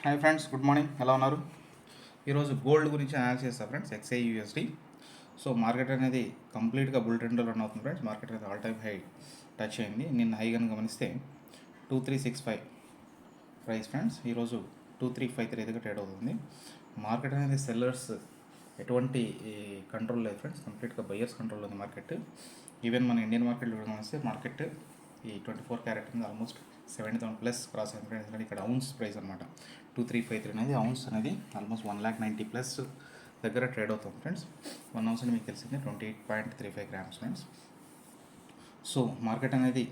Hi friends, good morning. ఎలా ఉన్నారు? ఈరోజు గోల్డ్ గురించి అనాలిసిస్ చేస్తాను ఫ్రెండ్స్. XAUSD. సో మార్కెట్ అనేది కంప్లీట్గా బుల్ ట్రెండ్లో రన్ అవుతుంది ఫ్రెండ్స్. మార్కెట్ అనేది ఆల్ టైమ్ హై టచ్ అయింది. నిన్న హై కనుక గమనిస్తే 2365 ప్రైస్ ఫ్రెండ్స్. ఈరోజు 2353 దగ్గర ట్రేడ్ అవుతుంది. మార్కెట్ అనేది సెల్లర్స్ ఎటువంటి కంట్రోల్ లేదు ఫ్రెండ్స్. కంప్లీట్గా బయర్స్ కంట్రోల్ ఉంది మార్కెట్. ఈవెన్ మన ఇండియన్ మార్కెట్లో గమనిస్తే మార్కెట్ ఈ 24 క్యారెట్ అనేది ఆల్మోస్ట్ 70,000 ప్లస్ క్రాస్ అయింది ఫ్రెండ్స్. ఎందుకంటే ఇక్కడ అవున్స్ ప్రైస్ అనమాట 2353 అనేది. అవున్స్ అనేది ఆల్మోస్ట్ 1,90,000 ప్లస్ దగ్గర ట్రేడ్ అవుతుంది ఫ్రెండ్స్. 1 ounce అని మీకు తెలిసింది 28.35 grams ఫ్రెండ్స్. సో మార్కెట్ అనేది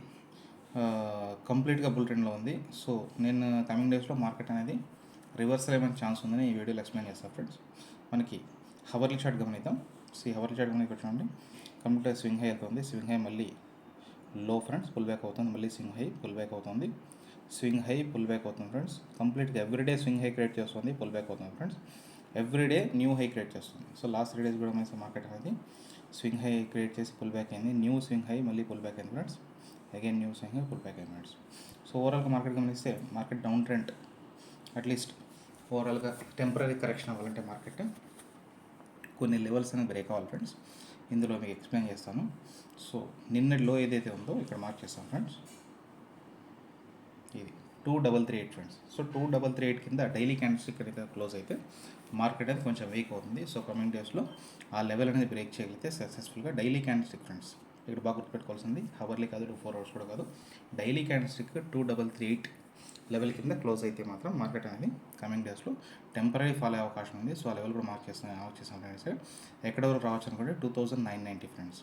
కంప్లీట్గా బుల్ ట్రెండ్లో ఉంది. సో నేను కమింగ్ డేస్లో మార్కెట్ అనేది రివర్సల్ అయ్యే ఛాన్స్ ఉందని ఈ వీడియోలో ఎక్స్ప్లెయిన్ చేస్తాను ఫ్రెండ్స్. మనకి హవర్లీ చార్ట్ గమనిద్దాం. హవర్లీ చార్ట్ గమనిక చూడండి, కంప్లీట్గా స్వింగ్ హై అవుతుంది. స్వింగ్ హై మళ్ళీ లో ఫ్రెండ్స్, పుల్ బ్యాక్ అవుతుంది. మళ్ళీ స్వింగ్ హై, పుల్ బ్యాక్ అవుతుంది. స్వింగ్ హై, పుల్ బ్యాక్ అవుతుంది ఫ్రెండ్స్. కంప్లీట్గా ఎవ్రీడే స్వింగ్ హై క్రియేట్ చేస్తుంది, పుల్ బ్యాక్ అవుతుంది friends. Everyday new high create చేస్తుంది. సో లాస్ట్ 3 days కూడా మన మార్కెట్ అనేది స్వింగ్ హై క్రియేట్ చేసి పుల్ బ్యాక్ అయింది. న్యూ స్వింగ్ హై, మళ్ళీ పుల్ బ్యాక్ అయింది friends. Again new swing high, pull back అయింది ఫ్రెండ్స్. సో ఓవరాల్గా మార్కెట్ గమనిస్తే మార్కెట్ డౌన్ ట్రెండ్, అట్లీస్ట్ ఓవరాల్గా టెంపరీ కరెక్షన్ అవ్వాలంటే మార్కెట్ కొన్ని లెవెల్స్ అనేది బ్రేక్ అవ్వాలి ఫ్రెండ్స్. ఇందులో మీకు ఎక్స్ప్లెయిన్ చేస్తాను. సో నిన్నటి లో ఏదైతే ఉందో ఇక్కడ మార్క్ చేస్తాను ఫ్రెండ్స్. ఇది 2338 ఫ్రెండ్స్. సో 2338 కింద డైలీ క్యాండిల్స్టిక్ అనేది క్లోజ్ అయితే మార్కెట్ అనేది కొంచెం వీక్ అవుతుంది. సో కమింగ్ డేస్లో ఆ లెవెల్ అనేది బ్రేక్ చేయగలిగితే సక్సెస్ఫుల్గా డైలీ క్యాండిల్స్టిక్ ఫ్రెండ్స్. ఇక్కడ బాగా గుర్తుపెట్టుకోవాల్సింది హవర్లీ కాదు, 4 hours కూడా కాదు, డైలీ క్యాండిల్స్టిక్ 2338 లెవెల్ కింద క్లోజ్ అయితే మాత్రం మార్కెట్ అనేది కమింగ్ డేస్లో టెంపరీ ఫాల్ అయ్యే అవకాశం ఉంది. సో ఆ లెవెల్ కూడా మార్క్ చేస్తాను ఫ్రెండ్స్. ఎక్కడ వరకు రావచ్చు అనుకుంటే 2990 ఫ్రెండ్స్.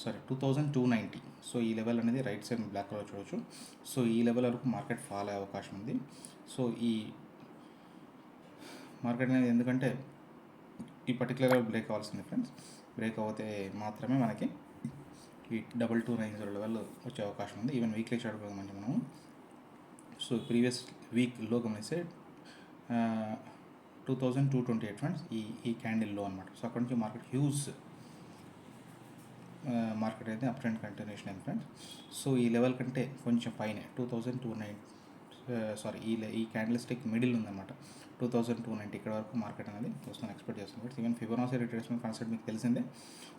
2290. సో ఈ లెవెల్ అనేది రైట్ సైడ్ బ్లాక్ కలర్ చూడవచ్చు. సో ఈ లెవెల్ వరకు మార్కెట్ ఫాల్ అయ్యే అవకాశం ఉంది. సో ఈ మార్కెట్ అనేది ఎందుకంటే ఈ పర్టికులర్ లెవెల్ బ్రేక్ అవ్వాల్సింది ఫ్రెండ్స్. బ్రేక్ అవుతే మాత్రమే మనకి ఈ 2290 లెవెల్ వచ్చే అవకాశం ఉంది. ఈవెన్ వీక్లీ చార్ట్ కూడా మనము సో ప్రీవియస్ వీక్ లో గమనిస్తే 2228 ఫ్రెండ్స్. ఈ క్యాండిల్ లో అనమాట. సో అక్కడ నుంచి మార్కెట్ హ్యూజ్ మార్కెట్ అయితే అప్ ట్రెండ్ కంటిన్యూషన్ అయింది ఫ్రెండ్స్. సో ఈ లెవెల్ కంటే కొంచెం పైన 2290 ఈ క్యాండిల్ స్టిక్ మిడిల్ ఉందన్నమాట 2290. ఇక్కడ వరకు మార్కెట్ అనేది వస్తాను ఎక్స్పెక్ట్ చేస్తాను friends. Even Fibonacci retracement concept మీకు తెలిసిందే.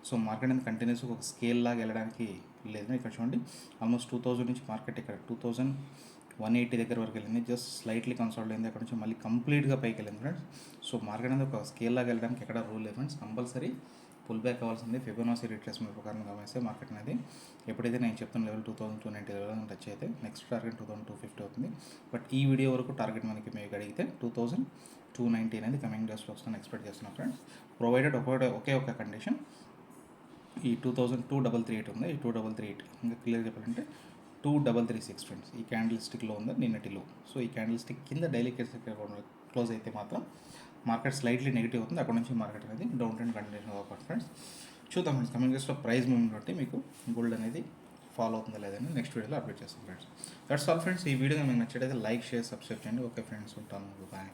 సో మార్కెట్ అనేది కంటిన్యూస్ ఒక స్కేల్ లాగా వెళ్ళడానికి లేదు. ఇక్కడ చూడండి, ఆల్మోస్ట్ 2000 నుంచి మార్కెట్ ఇక్కడ 2180 దగ్గర వరకు వెళ్ళింది. జస్ట్ స్లైట్లీ కన్సాలిడేట్ అయింది. అక్కడ నుంచి మళ్ళీ కంప్లీట్గా పైకి వెళ్ళింది ఫ్రెండ్స్. సో మార్కెట్ అనేది ఒక స్కేల్ లాగా వెళ్ళడానికి ఎక్కడ రూల్ లేదు ఫ్రెండ్స్. కంపల్సరీ పుల్ బ్యాక్ అవ్వాల్సింది. ఫిబొనాచి రిట్రేస్మెంట్ ప్రకారం గమనిస్తే మార్కెట్ అనేది ఎప్పుడైతే నేను చెప్తున్న లెవెల్ 2290 లెవెల్ టచ్ అయితే నెక్స్ట్ టార్గెట్ 2250 అవుతుంది. బట్ ఈ వీడియో వరకు టార్గెట్ మనకి మీకు అడిగితే 2290 అనేది కమింగ్ డేస్లో వస్తుందని ఎక్స్పెక్ట్ చేస్తున్నాను ఫ్రెండ్స్. ప్రొవైడెడ్ ఒకే ఒక కండిషన్, ఈ 2338 ఉంది. ఈ 2338 ఇంకా క్లియర్ చెప్పాలంటే 2336 ఫ్రెండ్స్. ఈ క్యాండిల్ స్టిక్లో ఉంది నిన్నటిలో. సో ఈ క్యాండిల్ స్టిక్ కింద డైలీ క్లోజ్ అయితే మాత్రం మార్కెట్ స్లైట్లీ నెగిటివ్ అవుతుంది. అక్కడ నుంచి మార్కెట్ అనేది డౌన్ ట్రెండ్ కంటిన్యూషన్ అవ్వకూడదు ఫ్రెండ్స్. చూద్దాం ఫ్రెండ్స్, కమింగ్ డేస్లో ప్రైస్ మూవ్మెంట్ బట్టి మీకు గోల్డ్ అనేది ఫాలో అవుతుందా లేదని నెక్స్ట్ వీడియోలో అప్డేట్ చేస్తాం ఫ్రెండ్స్. That's all friends. ఈ వీడియో మీకు నచ్చితే లైక్, షేర్, సబ్స్క్రైబ్ చేయండి. ఓకే ఫ్రెండ్స్, ఉంటాను. బాయ్.